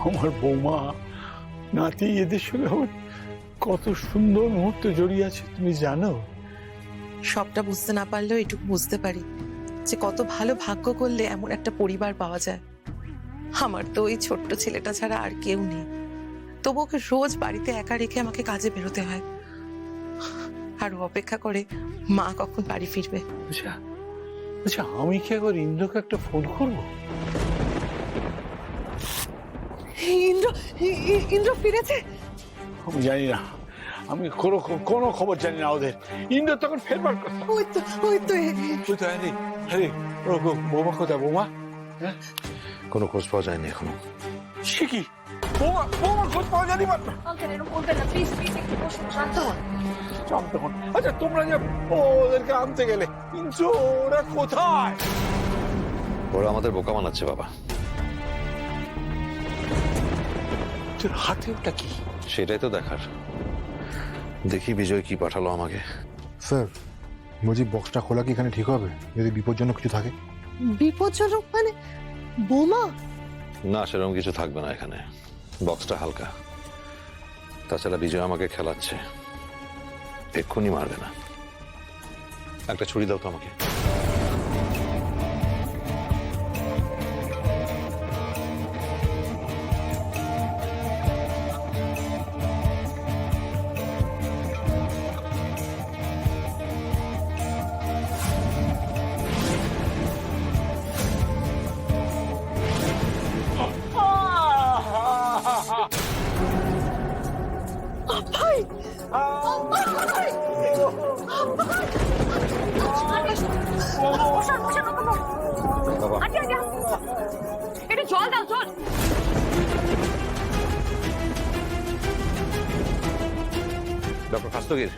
আমার বৌমা, নাতি, এদের সঙ্গে আমার কত সুন্দর মুহূর্ত জড়িয়ে আছে তুমি জানো? সবটা বুঝতে না পারলেও এটুকু বুঝতে পারি যে কত ভালো ভাগ্য করলে এমন একটা পরিবার পাওয়া যায়। আমার তো ওই ছোট্ট ছেলেটা ছাড়া আর কেউ নেই, তবু ওকে রোজ বাড়িতে একা রেখে আমাকে কাজে বেরোতে হয়, আর ও অপেক্ষা করে মা কখন বাড়ি ফিরবে। আচ্ছা আচ্ছা, আমি কি একবার ইন্দ্রকে একটা ফোন করবো? ইন্দ্র ইন্দ্র ফিরেছে? আমি জানি না, আমি কোনো খবর জানি না ওদের। ইন্দ্র তখন ফেরবার কথা। ওই তো আরে বৌমা কোথায়? বৌমা কোনো খোঁজ পাওয়া যায়নি এখনো। সে কি? বৌমার খোঁজ পাওয়া যায়নি? শান্ত হন। আচ্ছা তোমরা যে ওদেরকে আনতে গেলে, কিন্তু ওরা কোথায়? ওরা আমাদের বোকা বানাচ্ছে বাবা। তোর হাতে ওটা কি? সেটাই তো দেখার। দেখি বিজয় কি পাঠালো আমাকে। স্যার বলছি, বক্সটা খোলা কি এখানে ঠিক হবে? যদি বিপজ্জনক কিছু থাকে? বিপজ্জনক মানে? বোমা? না, সেরকম কিছু থাকবে না এখানে। বক্সটা হালকা। তাছাড়া বিজয় আমাকে খেলাচ্ছে, এক্ষুনি মারবে না। একটা ছুরি দাও তো আমাকে। ভাই বাবা, এটা জল দাও, জল। ডক্টর খাস্তগির,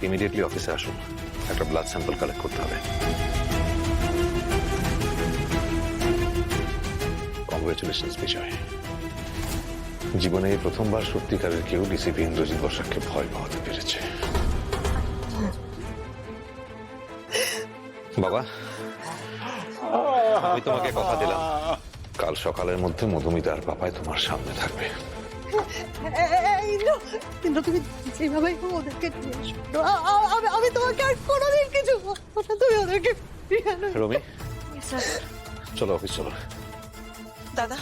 ইমিডিয়েটলি অফিসে আসুন। একটা ব্লাড স্যাম্পল কালেক্ট করতে হবে। কংগ্রেচুলেশনস বিজয়। জীবনে এই প্রথমবার সত্যিকারের কেউ ডিসিপি ইন্দ্রজিৎ বসাককে ভয় পাওয়াতে পেরেছে। বাবা, আমি তোমাকে কথা দিলাম, কাল সকালের মধ্যে মধুমিতা আর পাপায় তোমার সামনে থাকবে। ইন্দ্র ইন্দ্র, তুমি যেভাবে ওদেরকে নিয়ে এসো। আমি তোমাকে আর কোনোদিন কিছু বলবো না, তুমি ওদেরকে ফিরিয়ে আনো। রমি, চলো অফিস চলো। দাদা,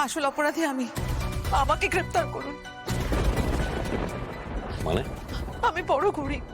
আসল অপরাধী আমি, আমাকে গ্রেফতার করুন। মানে? আমি বড় গরিব,